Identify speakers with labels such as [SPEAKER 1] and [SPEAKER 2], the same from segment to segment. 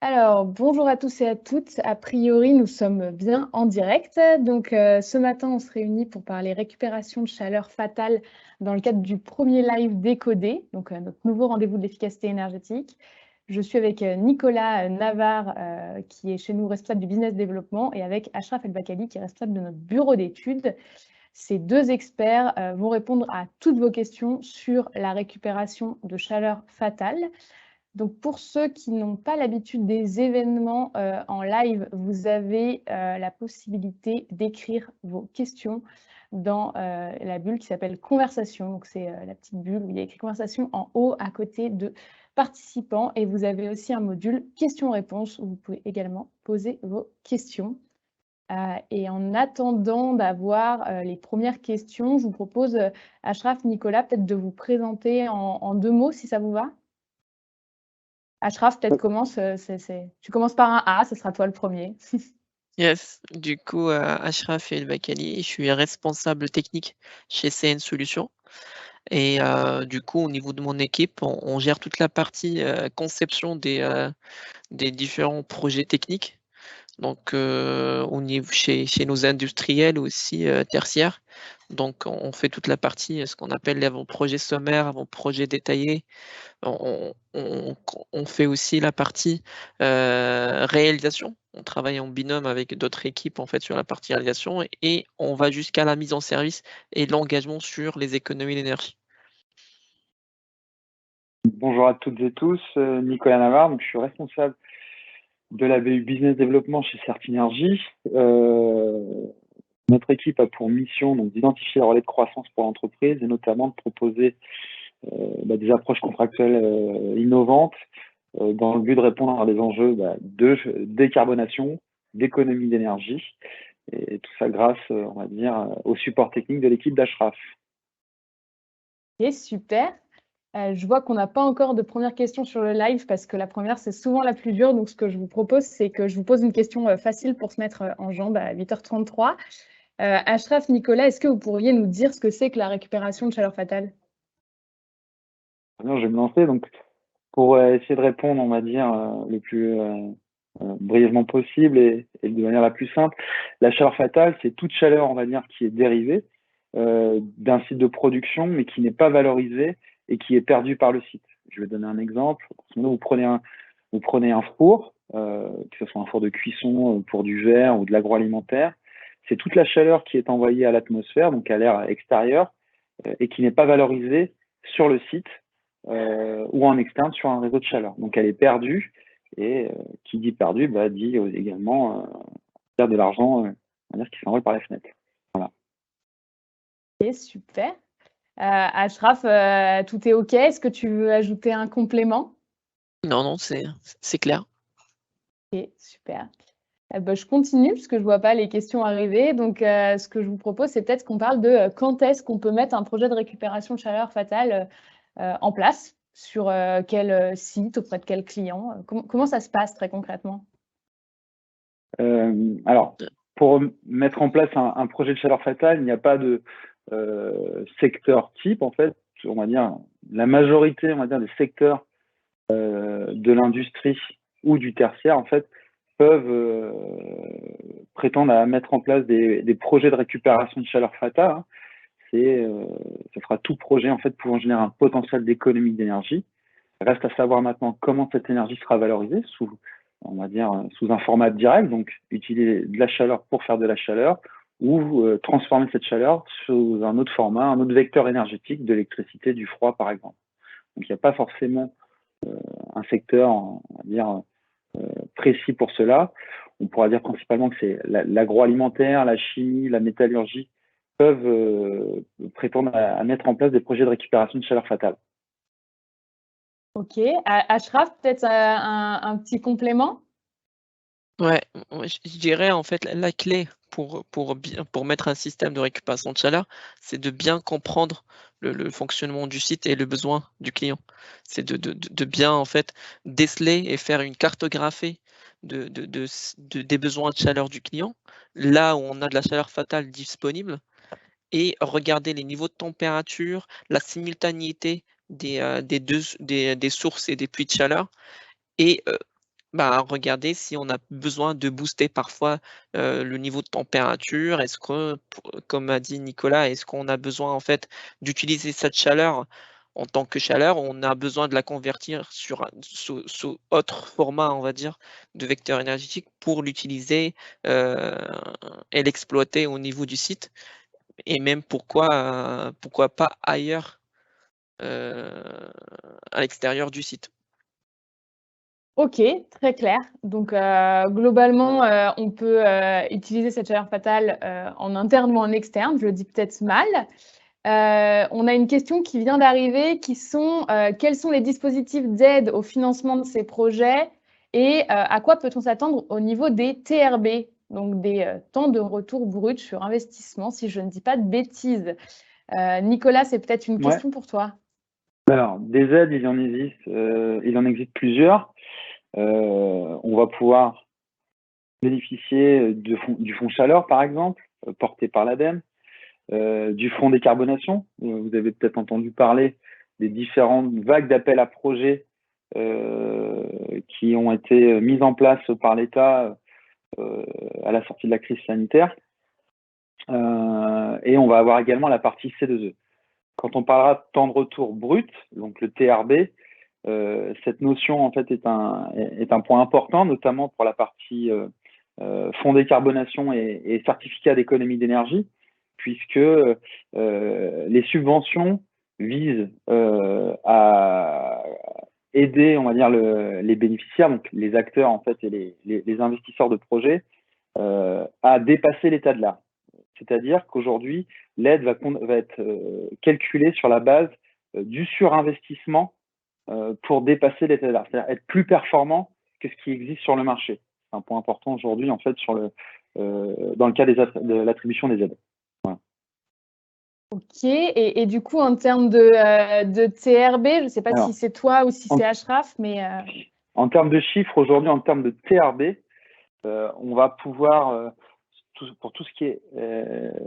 [SPEAKER 1] Alors, bonjour à tous et à toutes. A priori, nous sommes bien en direct. Donc, ce matin, on se réunit pour parler récupération de chaleur fatale dans le cadre du premier live Décodé, donc notre nouveau rendez-vous de l'efficacité énergétique. Je suis avec Nicolas Navarre, qui est chez nous responsable du business développement, et avec Ashraf El-Bakali, qui est responsable de notre bureau d'études. Ces deux experts vont répondre à toutes vos questions sur la récupération de chaleur fatale. Donc, pour ceux qui n'ont pas l'habitude des événements en live, vous avez la possibilité d'écrire vos questions dans la bulle qui s'appelle Conversation. Donc, c'est la petite bulle où il y a écrit Conversation en haut à côté de participants. Et vous avez aussi un module questions-réponses où vous pouvez également poser vos questions. Et en attendant d'avoir les premières questions, je vous propose, Ashraf, Nicolas, peut-être de vous présenter en 2 mots, si ça vous va. Ashraf, peut-être commence. Tu commences par un A, ce sera toi le premier.
[SPEAKER 2] Yes, du coup, Ashraf El-Bakali, je suis responsable technique chez CN Solutions et du coup, au niveau de mon équipe, on gère toute la partie, conception des différents projets techniques. Donc, au niveau chez nos industriels aussi, tertiaires. Donc on fait toute la partie, ce qu'on appelle l'avant-projet sommaire, avant-projet détaillé. On fait aussi la partie, réalisation. On travaille en binôme avec d'autres équipes, en fait, sur la partie réalisation et on va jusqu'à la mise en service et l'engagement sur les économies d'énergie.
[SPEAKER 3] Bonjour à toutes et tous, Nicolas Navarre, donc je suis responsable de la BU Business Développement chez Certinergie. Notre équipe a pour mission d'identifier les relais de croissance pour l'entreprise et notamment de proposer des approches contractuelles innovantes dans le but de répondre à des enjeux de décarbonation, d'économie d'énergie et tout ça grâce, on va dire, au support technique de l'équipe d'Ashraf.
[SPEAKER 1] Ok, super. Je vois qu'on n'a pas encore de première question sur le live parce que la première, c'est souvent la plus dure. Donc, ce que je vous propose, c'est que je vous pose une question facile pour se mettre en jambe à 8h33. Ashraf, Nicolas, est-ce que vous pourriez nous dire ce que c'est que la récupération de chaleur fatale?
[SPEAKER 3] Alors, je vais me lancer. Donc, pour essayer de répondre, on va dire, le plus brièvement possible et de manière la plus simple, la chaleur fatale, c'est toute chaleur, on va dire, qui est dérivée d'un site de production, mais qui n'est pas valorisée et qui est perdue par le site. Je vais donner un exemple. Vous prenez un four, que ce soit un four de cuisson pour du verre ou de l'agroalimentaire. C'est toute la chaleur qui est envoyée à l'atmosphère, donc à l'air extérieur, et qui n'est pas valorisée sur le site ou en externe sur un réseau de chaleur. Donc elle est perdue, et qui dit perdu dit également perdre de l'argent on va dire, qui s'envole par la fenêtre. Voilà.
[SPEAKER 1] Ok, super. Ashraf, tout est OK? Est-ce que tu veux ajouter un complément?
[SPEAKER 2] Non, non, c'est clair.
[SPEAKER 1] Ok, super. Je continue puisque je ne vois pas les questions arriver. Donc, ce que je vous propose, c'est peut-être qu'on parle de quand est-ce qu'on peut mettre un projet de récupération de chaleur fatale en place, sur quel site, auprès de quel client. Comment ça se passe très concrètement?
[SPEAKER 3] Alors, pour mettre en place un projet de chaleur fatale, il n'y a pas de secteur type, en fait. On va dire, la majorité, on va dire, des secteurs de l'industrie ou du tertiaire, en fait, peuvent prétendre à mettre en place des projets de récupération de chaleur fatale. Hein. Ce sera tout projet, en fait, pouvant générer un potentiel d'économie d'énergie. Reste à savoir maintenant comment cette énergie sera valorisée on va dire, sous un format direct, donc utiliser de la chaleur pour faire de la chaleur, ou transformer cette chaleur sous un autre format, un autre vecteur énergétique, de l'électricité, du froid, par exemple. Donc il n'y a pas forcément un secteur, on va dire, précis pour cela. On pourra dire principalement que c'est l'agroalimentaire, la chimie, la métallurgie peuvent prétendre à mettre en place des projets de récupération de chaleur fatale.
[SPEAKER 1] Ok. Ashraf, peut-être un petit complément?
[SPEAKER 2] Ouais, je dirais en fait la clé pour mettre un système de récupération de chaleur, c'est de bien comprendre le fonctionnement du site et le besoin du client. C'est de bien en fait déceler et faire une cartographie des besoins de chaleur du client, là où on a de la chaleur fatale disponible et regarder les niveaux de température, la simultanéité des sources et des puits de chaleur et regarder si on a besoin de booster parfois le niveau de température. Est-ce que, comme a dit Nicolas, est-ce qu'on a besoin en fait d'utiliser cette chaleur en tant que chaleur, on a besoin de la convertir sous autre format, on va dire, de vecteur énergétique pour l'utiliser et l'exploiter au niveau du site, et même pourquoi pas ailleurs à l'extérieur du site.
[SPEAKER 1] Ok, très clair. Donc, globalement, on peut utiliser cette chaleur fatale en interne ou en externe. Je le dis peut-être mal. On a une question qui vient d'arriver qui sont quels sont les dispositifs d'aide au financement de ces projets et à quoi peut-on s'attendre au niveau des TRB, donc des temps de retour brut sur investissement, si je ne dis pas de bêtises. Nicolas, c'est peut-être une question pour toi.
[SPEAKER 3] Alors, des aides, il en existe plusieurs. On va pouvoir bénéficier du fonds chaleur, par exemple, porté par l'ADEME, du fonds décarbonation. Vous avez peut-être entendu parler des différentes vagues d'appels à projets qui ont été mises en place par l'État à la sortie de la crise sanitaire. Et on va avoir également la partie C2E. Quand on parlera de temps de retour brut, donc le TRB, cette notion en fait est un point important, notamment pour la partie fonds décarbonation et certificats d'économie d'énergie, puisque les subventions visent à aider, on va dire, les bénéficiaires, donc les acteurs en fait et les investisseurs de projets, à dépasser l'état de l'art. C'est-à-dire qu'aujourd'hui, l'aide va être calculée sur la base du surinvestissement pour dépasser l'état de l'art, c'est-à-dire être plus performant que ce qui existe sur le marché. C'est un point important aujourd'hui, en fait, dans le cas de l'attribution des aides. Voilà.
[SPEAKER 1] Ok, et du coup, en termes de TRB, je ne sais pas si c'est toi ou si c'est Ashraf, mais…
[SPEAKER 3] En termes de chiffres, aujourd'hui, en termes de TRB, on va pouvoir, pour tout ce qui est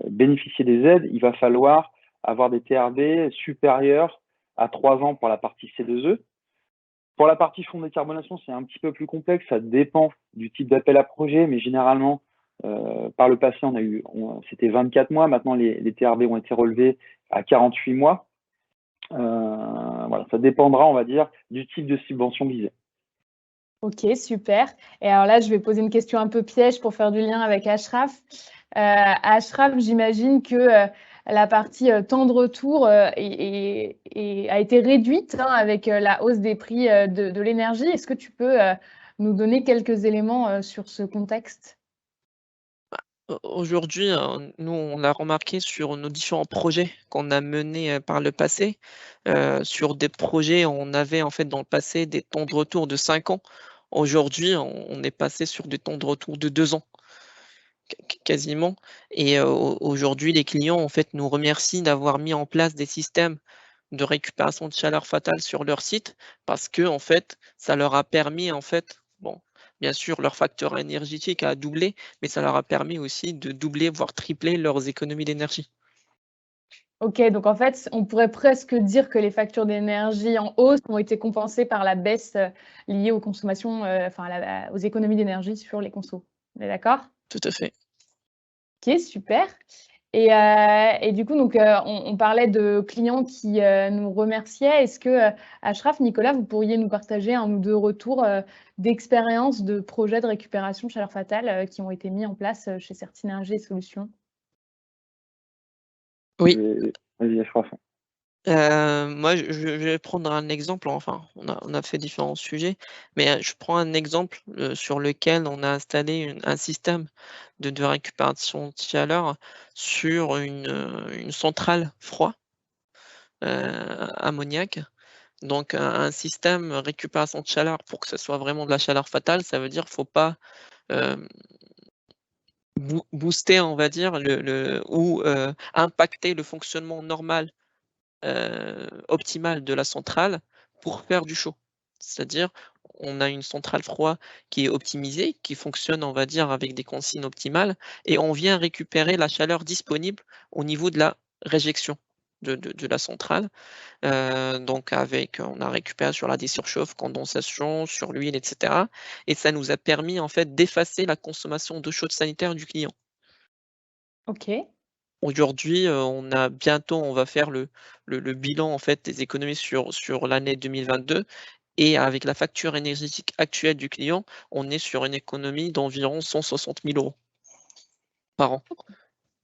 [SPEAKER 3] bénéficier des aides, il va falloir avoir des TRB supérieurs à 3 ans pour la partie C2E. Pour la partie fonds de décarbonation, c'est un petit peu plus complexe, ça dépend du type d'appel à projet, mais généralement, par le passé, c'était 24 mois, maintenant les TRB ont été relevés à 48 mois. Voilà, ça dépendra, on va dire, du type de subvention visée.
[SPEAKER 1] Ok, super. Et alors là, je vais poser une question un peu piège pour faire du lien avec Ashraf. Ashraf, j'imagine que la partie temps de retour a été réduite avec la hausse des prix de l'énergie. Est-ce que tu peux nous donner quelques éléments sur ce contexte?
[SPEAKER 2] Aujourd'hui, nous, on a remarqué sur nos différents projets qu'on a menés par le passé, sur des projets, on avait en fait dans le passé des temps de retour de 5 ans. Aujourd'hui, on est passé sur des temps de retour de 2 ans, quasiment. Et aujourd'hui, les clients en fait nous remercient d'avoir mis en place des systèmes de récupération de chaleur fatale sur leur site, parce que en fait, ça leur a permis en fait, bon, bien sûr, leur facteur énergétique a doublé, mais ça leur a permis aussi de doubler, voire tripler leurs économies d'énergie.
[SPEAKER 1] Ok, donc en fait, on pourrait presque dire que les factures d'énergie en hausse ont été compensées par la baisse liée aux consommations, aux économies d'énergie sur les consos. On est d'accord?
[SPEAKER 2] Tout à fait.
[SPEAKER 1] Ok, super. Et du coup, donc, on parlait de clients qui nous remerciaient. Est-ce que, Ashraf, Nicolas, vous pourriez nous partager un ou deux retours d'expérience de projets de récupération de chaleur fatale qui ont été mis en place chez Certinergie Solutions?
[SPEAKER 2] Oui.
[SPEAKER 3] Vas-y, Ashraf.
[SPEAKER 2] Moi, je vais prendre un exemple, enfin, on a fait différents sujets, mais je prends un exemple sur lequel on a installé un système de récupération de chaleur sur une centrale froid ammoniaque. Donc un système récupération de chaleur, pour que ce soit vraiment de la chaleur fatale, ça veut dire qu'il ne faut pas booster, on va dire, ou impacter le fonctionnement normal optimale de la centrale pour faire du chaud. C'est-à-dire, on a une centrale froid qui est optimisée, qui fonctionne, on va dire, avec des consignes optimales, et on vient récupérer la chaleur disponible au niveau de la réjection. de la centrale. Donc on a récupéré sur la désurchauffe, condensation, sur l'huile, etc. Et ça nous a permis en fait d'effacer la consommation d'eau chaude sanitaire du client.
[SPEAKER 1] OK.
[SPEAKER 2] Aujourd'hui, on va faire le bilan en fait des économies sur l'année 2022 et avec la facture énergétique actuelle du client, on est sur une économie d'environ 160 000 € par an.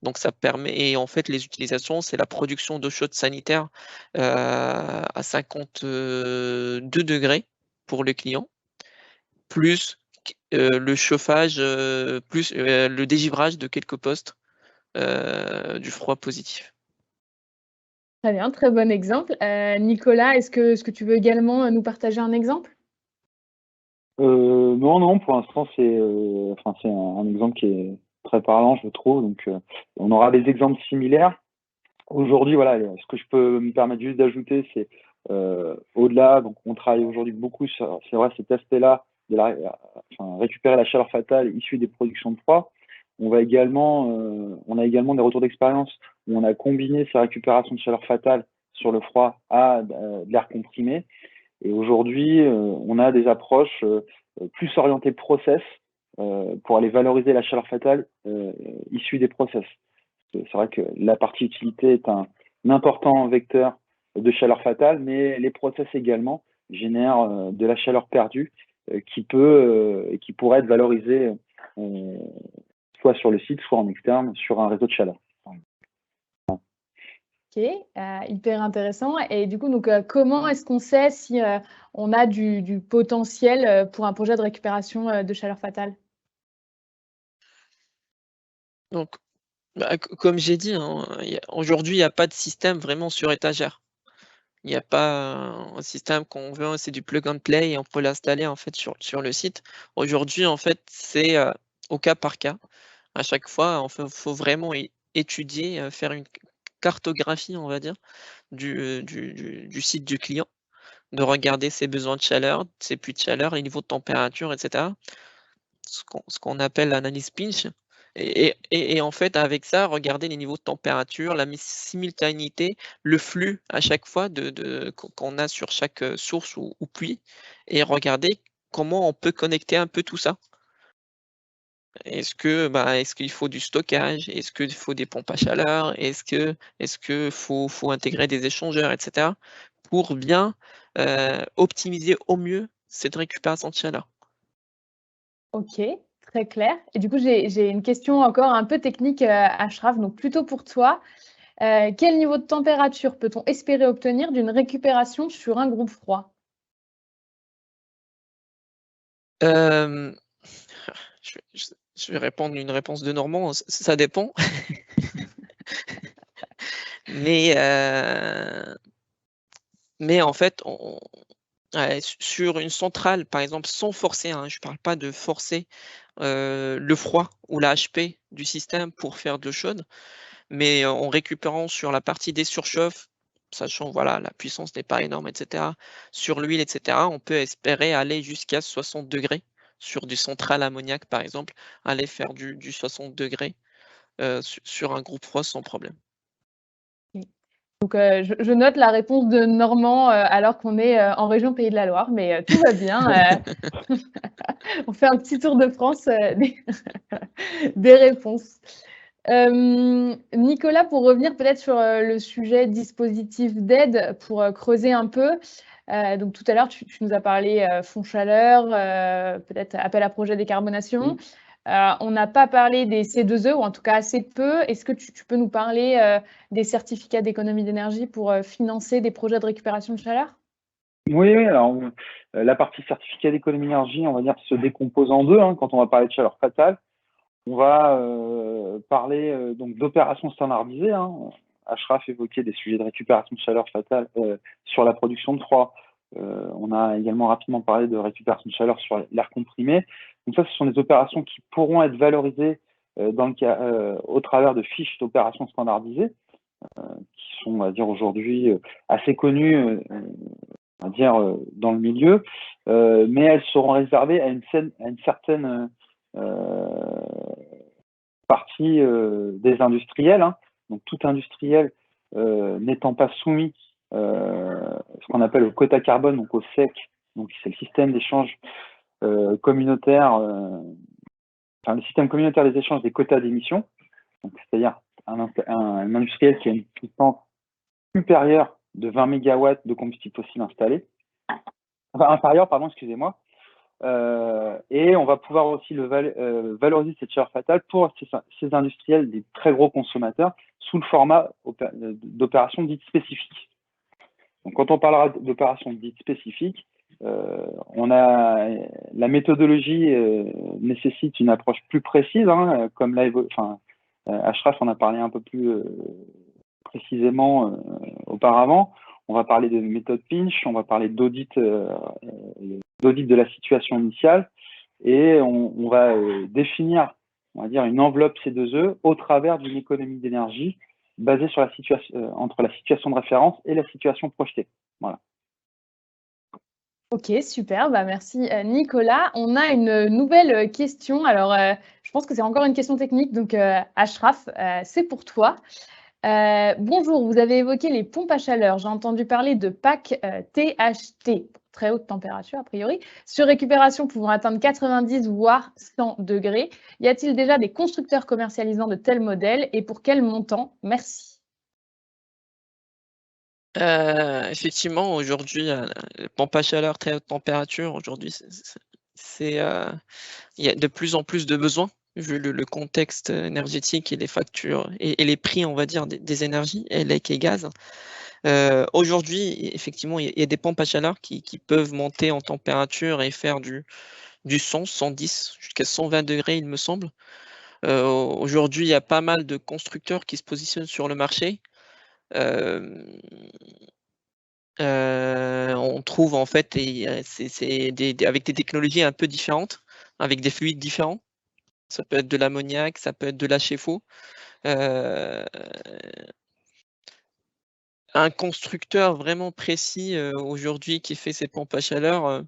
[SPEAKER 2] Donc ça permet et en fait les utilisations, c'est la production d'eau chaude sanitaire, à 52 degrés pour le client, plus le chauffage, plus, le dégivrage de quelques postes, du froid positif.
[SPEAKER 1] Très bien, très bon exemple. Nicolas, est-ce que tu veux également, nous partager un exemple?
[SPEAKER 3] Non, pour l'instant, c'est un exemple qui est très parlant, je trouve. Donc, on aura des exemples similaires. Aujourd'hui, voilà, ce que je peux me permettre juste d'ajouter, c'est au-delà, donc on travaille aujourd'hui beaucoup sur, c'est vrai, cet aspect-là de récupérer la chaleur fatale issue des productions de froid. On a également des retours d'expérience où on a combiné ces récupérations de chaleur fatale sur le froid à de l'air comprimé. Et aujourd'hui, on a des approches plus orientées process pour aller valoriser la chaleur fatale issue des process. C'est vrai que la partie utilité est un important vecteur de chaleur fatale, mais les process également génèrent de la chaleur perdue qui pourrait être valorisée soit sur le site, soit en externe, sur un réseau de chaleur.
[SPEAKER 1] OK, hyper intéressant et du coup, donc comment est-ce qu'on sait si, on a du potentiel, pour un projet de récupération, de chaleur fatale?
[SPEAKER 2] Donc, comme j'ai dit, hein, aujourd'hui, il y a pas de système vraiment sur étagère. Il y a pas un système qu'on veut, c'est du plug and play et on peut l'installer en fait sur le site. Aujourd'hui, en fait, c'est, au cas par cas. À chaque fois, faut vraiment étudier, faire une cartographie, on va dire, du site du client, de regarder ses besoins de chaleur, ses puits de chaleur, les niveaux de température et cetera. Ce qu'on appelle l'analyse pinch et en fait, avec ça, regarder les niveaux de température, la simultanéité, le flux à chaque fois qu'on a sur chaque, source ou puits et regarder comment on peut connecter un peu tout ça. Est-ce qu'il faut du stockage? Est-ce qu'il faut des pompes à chaleur? Est-ce que faut intégrer des échangeurs et cetera pour bien, optimiser au mieux cette récupération de chaleur?
[SPEAKER 1] OK, très clair et du coup, j'ai une question encore un peu technique, Achraf, donc plutôt pour toi. Quel niveau de température peut-on espérer obtenir d'une récupération sur un groupe froid?
[SPEAKER 2] Hem, je vais répondre une réponse de Normand, ça dépend. Mais, mais en fait, ouais, sur une centrale, par exemple, sans forcer, hein, je parle pas de forcer, le froid ou la HP du système pour faire de l'eau chaude, mais en récupérant sur la partie des surchauffes, sachant, voilà, la puissance n'est pas énorme et cetera. Sur l'huile et cetera, on peut espérer aller jusqu'à 60 degrés sur du central ammoniaque, par exemple, aller faire du 60 degrés sur un groupe froid sans problème.
[SPEAKER 1] Mmh. Donc je note la réponse de Normand, alors qu'on est, en région Pays de la Loire, mais tout va bien, on fait un petit tour de France, des réponses. Nicolas, pour revenir peut-être sur, le sujet dispositif d'aide pour, creuser un peu, donc tout à l'heure tu nous as parlé, fonds chaleur, peut-être appel à projet décarbonation.
[SPEAKER 3] Mmh.
[SPEAKER 1] On n'a pas parlé des C2E ou en tout cas assez peu. Est-ce que tu peux nous parler, des certificats d'économie d'énergie pour, financer des projets de récupération de chaleur?
[SPEAKER 3] Oui, oui, alors la partie certificat d'économie d'énergie, on va dire, se décompose en deux, hein, quand on va parler de chaleur fatale. On va parler donc d'opérations standardisées, hein. Achraf évoquait des sujets de récupération de chaleur fatale sur la production de froid. On a également rapidement parlé de récupération de chaleur sur l'air comprimé. Donc ça, ce sont des opérations qui pourront être valorisées au travers de fiches d'opérations standardisées, qui sont, on va dire, aujourd'hui assez connues, on va dire, dans le milieu, mais elles seront réservées à une certaine partie des industriels, hein. Donc tout industriel n'étant pas soumis ce qu'on appelle au quota carbone, donc au SEC, donc c'est le système d'échange communautaire, enfin le système communautaire des échanges des quotas d'émissions, c'est-à-dire un industriel qui a une puissance supérieure de 20 MW de combustible fossile installé, enfin inférieur, pardon, excusez-moi, et on va pouvoir aussi valoriser cette chaleur fatale pour ces industriels, des très gros consommateurs, sous le format d'opérations dites spécifiques. Donc, quand on parlera d'opérations dites spécifiques, on a la méthodologie nécessite une approche plus précise, hein, comme Ashraf en a parlé un peu plus précisément auparavant. On va parler de méthode pinch, on va parler d'audit de la situation initiale, et on va définir, on va dire, une enveloppe C2E au travers d'une économie d'énergie basée sur la situation entre la situation de référence et la situation projetée. Voilà.
[SPEAKER 1] Ok, super, bah merci Nicolas. On a une nouvelle question. Alors, je pense que c'est encore une question technique, donc Ashraf, c'est pour toi. Bonjour, vous avez évoqué les pompes à chaleur. J'ai entendu parler de PAC THT, très haute température a priori, sur récupération pouvant atteindre 90 voire 100 degrés. Y a-t-il déjà des constructeurs commercialisant de tels modèles et pour quel montant? Merci.
[SPEAKER 2] Effectivement, aujourd'hui, les pompes à chaleur très haute température, aujourd'hui, il y a de plus en plus de besoins, vu le contexte énergétique et les factures et les prix, on va dire, des énergies, élec et gaz. Aujourd'hui, effectivement, il y a des pompes à chaleur qui peuvent monter en température et faire du 100, 110, jusqu'à 120 degrés, il me semble. Aujourd'hui, il y a pas mal de constructeurs qui se positionnent sur le marché. On trouve en fait c'est avec des technologies un peu différentes, avec des fluides différents. Ça peut être de l'ammoniac, ça peut être de l'HFO. Un constructeur vraiment précis, aujourd'hui qui fait ces pompes à chaleur,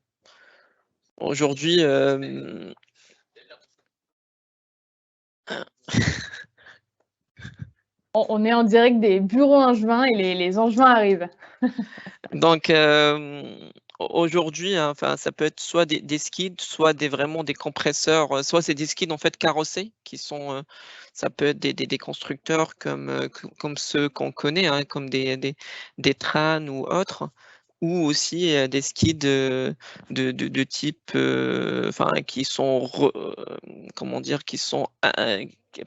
[SPEAKER 2] aujourd'hui,
[SPEAKER 1] On est en direct des bureaux Angevin et les Angevins arrivent.
[SPEAKER 2] donc aujourd'hui, hein, enfin, ça peut être soit des skids, soit vraiment des compresseurs, soit c'est des skids en fait carrossés qui sont, ça peut être des constructeurs comme ceux qu'on connaît, hein, comme des Tran ou autres, ou aussi des skids de type, enfin, qui sont comment dire, qui sont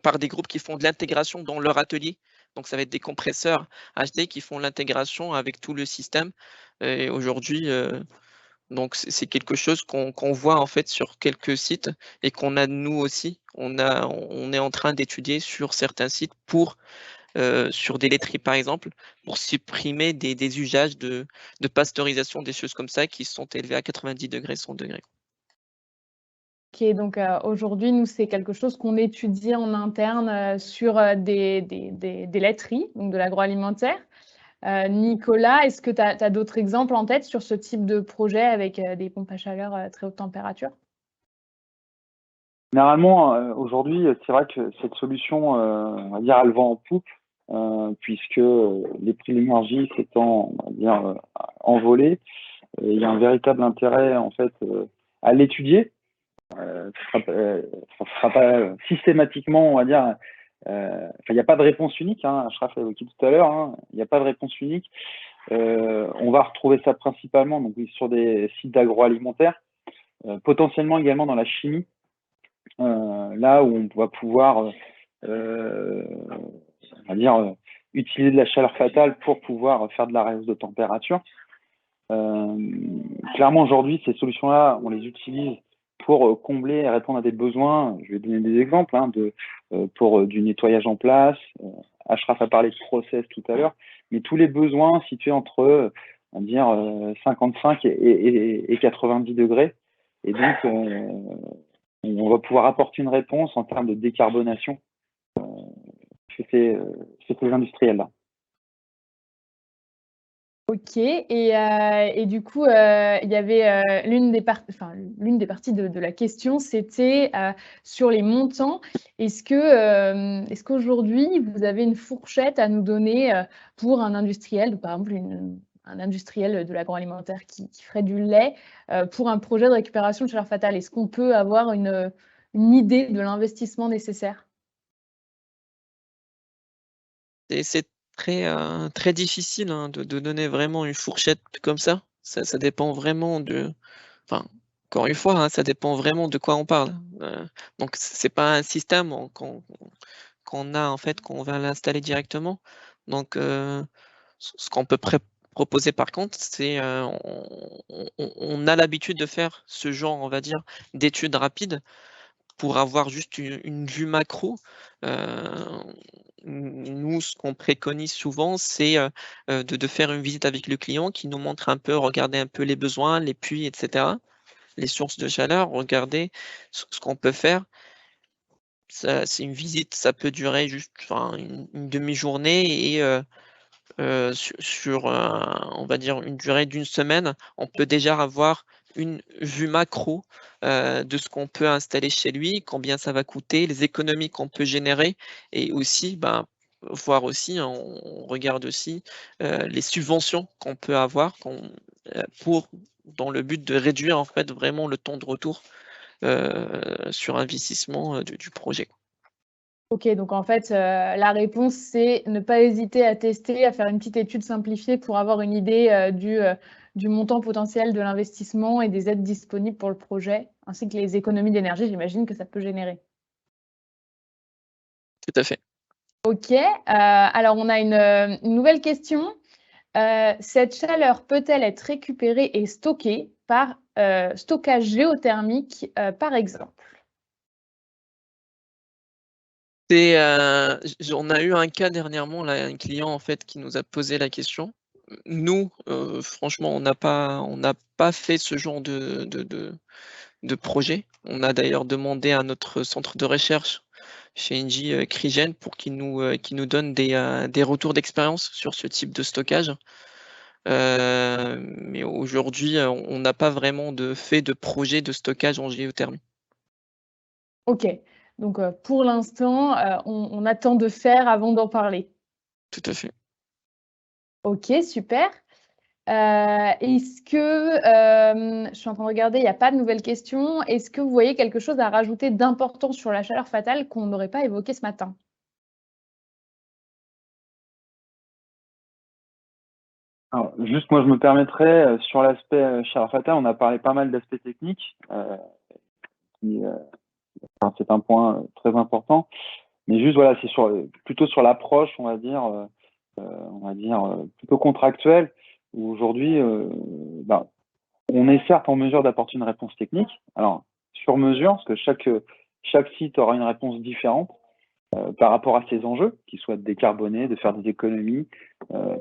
[SPEAKER 2] par des groupes qui font de l'intégration dans leur atelier. Donc ça va être des compresseurs HD qui font l'intégration avec tout le système. Et aujourd'hui, donc c'est quelque chose qu'on voit en fait sur quelques sites et qu'on a nous aussi. On est en train d'étudier sur certains sites pour sur des laiteries par exemple, pour supprimer des usages de pasteurisation, des choses comme ça qui sont élevés à 90 degrés, 100 degrés.
[SPEAKER 1] Ok, donc aujourd'hui, nous, c'est quelque chose qu'on étudie en interne sur des laiteries, donc de l'agroalimentaire. Nicolas, est-ce que tu as d'autres exemples en tête sur ce type de projet avec des pompes à chaleur très haute température?
[SPEAKER 3] Généralement, aujourd'hui, c'est vrai que cette solution, on va dire, elle vend en poupe, puisque les prix de l'énergie s'étant, on va dire, envolés, il y a un véritable intérêt, en fait, à l'étudier. Ça sera pas systématiquement, on va dire, il n'y a pas de réponse unique, hein, Ashraf l'a évoqué tout à l'heure, hein, il n'y a pas de réponse unique. On va retrouver ça principalement donc, sur des sites d'agroalimentaire, potentiellement également dans la chimie, là où on va pouvoir, on va dire, utiliser de la chaleur fatale pour pouvoir faire de la réhausse de température. Clairement, aujourd'hui, ces solutions-là, on les utilise pour combler et répondre à des besoins. Je vais donner des exemples pour du nettoyage en place. Ashraf a parlé de process tout à l'heure, mais tous les besoins situés entre, on va dire, 55 et 90 degrés. Et donc, on va pouvoir apporter une réponse en termes de décarbonation chez ces industriels-là.
[SPEAKER 1] Ok, et du coup, il y avait l'une des parties de la question, c'était sur les montants. Est-ce qu'aujourd'hui, vous avez une fourchette à nous donner pour un industriel, par exemple un industriel de l'agroalimentaire qui ferait du lait pour un projet de récupération de chaleur fatale? Est-ce qu'on peut avoir une idée de l'investissement nécessaire?
[SPEAKER 2] C'est très difficile hein, de donner vraiment une fourchette comme ça. Ça dépend vraiment enfin, encore une fois, hein, ça dépend vraiment de quoi on parle. Donc c'est pas un système qu'on a en fait, qu'on va l'installer directement. Donc ce qu'on peut proposer par contre, c'est, on a l'habitude de faire ce genre, on va dire, d'études rapides pour avoir juste une vue macro. Nous, ce qu'on préconise souvent, c'est, de faire une visite avec le client qui nous montre un peu, regarder un peu les besoins, les puits et cetera, les sources de chaleur, regarder ce qu'on peut faire. Ça, c'est une visite, ça peut durer juste, enfin, une demi-journée et sur, on va dire une durée d'une semaine, on peut déjà avoir une vue macro, de ce qu'on peut installer chez lui, combien ça va coûter, les économies qu'on peut générer et aussi, ben, voir aussi, hein, on regarde aussi, les subventions qu'on peut avoir pour dans le but de réduire en fait vraiment le temps de retour, sur investissement, du projet.
[SPEAKER 1] Ok, donc en fait, la réponse, c'est ne pas hésiter à tester, à faire une petite étude simplifiée pour avoir une idée du montant potentiel de l'investissement et des aides disponibles pour le projet, ainsi que les économies d'énergie, j'imagine que ça peut générer.
[SPEAKER 2] Tout à fait.
[SPEAKER 1] Ok, alors on a une nouvelle question. Cette chaleur peut-elle être récupérée et stockée par stockage géothermique, par exemple?
[SPEAKER 2] C'est, on a eu un cas dernièrement là, un client en fait qui nous a posé la question. Nous, franchement, on n'a pas fait ce genre de projet. On a d'ailleurs demandé à notre centre de recherche chez Engie, Crigen pour qu'il nous donne des retours d'expérience sur ce type de stockage. Mais aujourd'hui, on n'a pas vraiment fait de projet de stockage en géothermie.
[SPEAKER 1] Ok, donc pour l'instant, on attend de faire avant d'en parler.
[SPEAKER 2] Tout à fait.
[SPEAKER 1] Ok, super. Est-ce que, je suis en train de regarder, il n'y a pas de nouvelles questions. Est-ce que vous voyez quelque chose à rajouter d'important sur la chaleur fatale qu'on n'aurait pas évoqué ce matin?
[SPEAKER 3] Alors, juste, moi, je me permettrais, sur l'aspect chaleur fatale, on a parlé pas mal d'aspects techniques, enfin, c'est un point très important. Mais juste, voilà, c'est plutôt sur l'approche, on va dire plutôt contractuelle, où aujourd'hui, ben, on est certes en mesure d'apporter une réponse technique, alors sur mesure, parce que chaque site aura une réponse différente par rapport à ses enjeux, qui soient de décarboner, de faire des économies,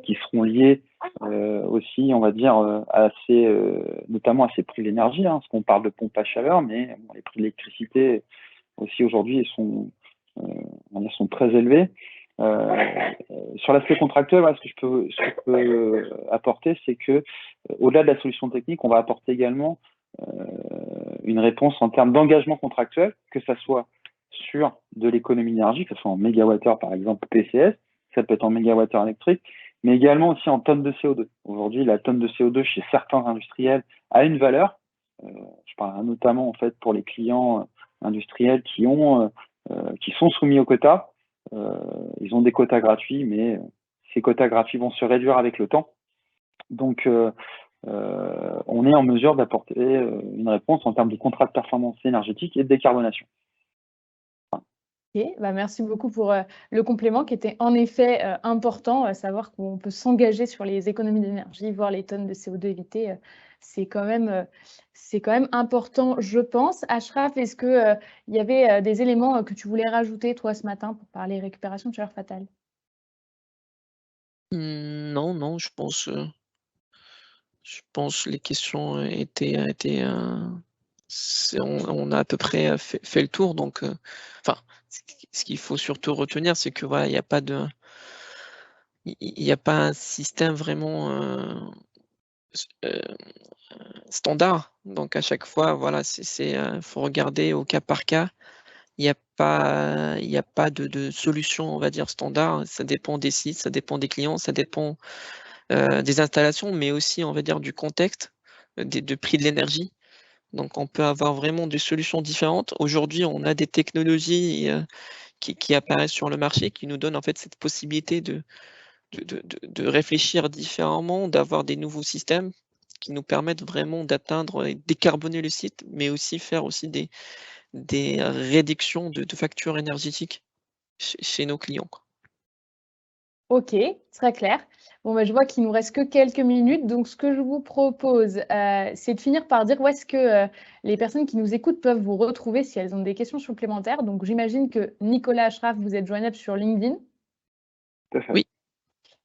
[SPEAKER 3] qui seront liés aussi, on va dire, notamment à ces prix de l'énergie, hein, parce qu'on parle de pompe à chaleur, mais bon, les prix de l'électricité aussi aujourd'hui sont très élevés. Sur l'aspect contractuel, voilà, ce que je peux apporter, c'est que au-delà de la solution technique, on va apporter également une réponse en termes d'engagement contractuel, que ça soit sur de l'économie d'énergie, que ce soit en mégawattheure par exemple PCS, ça peut être en mégawattheure électrique, mais également aussi en tonnes de CO2. Aujourd'hui, la tonne de CO2 chez certains industriels a une valeur. Je parle notamment en fait pour les clients industriels qui sont soumis aux quotas. Ils ont des quotas gratuits, mais ces quotas gratuits vont se réduire avec le temps. Donc, on est en mesure d'apporter une réponse en termes de contrat de performance énergétique et de décarbonation.
[SPEAKER 1] Ok, bah merci beaucoup pour le complément qui était en effet important, savoir qu'on peut s'engager sur les économies d'énergie, voir les tonnes de CO2 évitées, c'est quand même important, je pense. Ashraf, est-ce que il y avait des éléments que tu voulais rajouter, toi, ce matin, pour parler récupération de chaleur fatale?
[SPEAKER 2] Non, non, je pense les questions étaient, on a à peu près fait le tour. Donc, enfin, ce qu'il faut surtout retenir, c'est que voilà, il n'y a pas de il n'y a pas un système vraiment standard. Donc à chaque fois, voilà, faut regarder au cas par cas. Il y a pas de solution, on va dire, standard. Ça dépend des sites, ça dépend des clients, ça dépend, des installations, mais aussi, on va dire, du contexte, de prix de l'énergie. Donc on peut avoir vraiment des solutions différentes. Aujourd'hui, on a des technologies, qui apparaissent sur le marché, qui nous donnent, en fait, cette possibilité de réfléchir différemment, d'avoir des nouveaux systèmes qui nous permettent vraiment d'atteindre et décarboner le site, mais aussi faire aussi des réductions de factures énergétiques chez nos clients, quoi.
[SPEAKER 1] Ok, très clair. Bon, bah, je vois qu'il nous reste que quelques minutes, donc ce que je vous propose, c'est de finir par dire où est-ce que les personnes qui nous écoutent peuvent vous retrouver si elles ont des questions supplémentaires. Donc j'imagine que Nicolas Ashraf, vous êtes joignable sur LinkedIn.
[SPEAKER 3] Tout à fait.
[SPEAKER 2] Oui.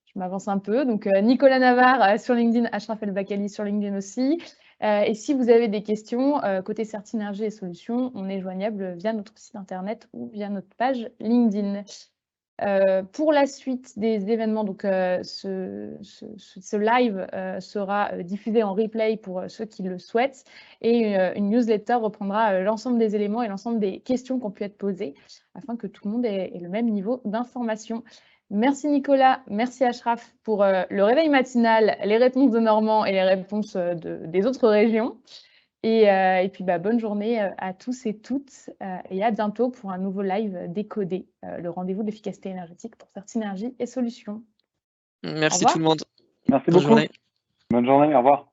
[SPEAKER 1] Je m'avance un peu. Donc Nicolas Navarre sur LinkedIn, Ashraf El Bakali sur LinkedIn aussi. Et si vous avez des questions côté Certinergie et Solutions, on est joignable via notre site internet ou via notre page LinkedIn. Pour la suite des événements, donc ce live sera diffusé en replay pour ceux qui le souhaitent, et une newsletter reprendra l'ensemble des éléments et l'ensemble des questions qui ont pu être posées afin que tout le monde ait le même niveau d'information. Merci Nicolas, merci Ashraf pour le réveil matinal, les réponses de Normand et les réponses des autres régions. Et puis, bonne journée à tous et toutes et à bientôt pour un nouveau live Décodé, le rendez-vous de l'efficacité énergétique pour Certinergie et Solutions.
[SPEAKER 2] Merci tout le monde.
[SPEAKER 3] Merci
[SPEAKER 2] Bonne
[SPEAKER 3] beaucoup.
[SPEAKER 2] journée.
[SPEAKER 3] Bonne journée, au revoir.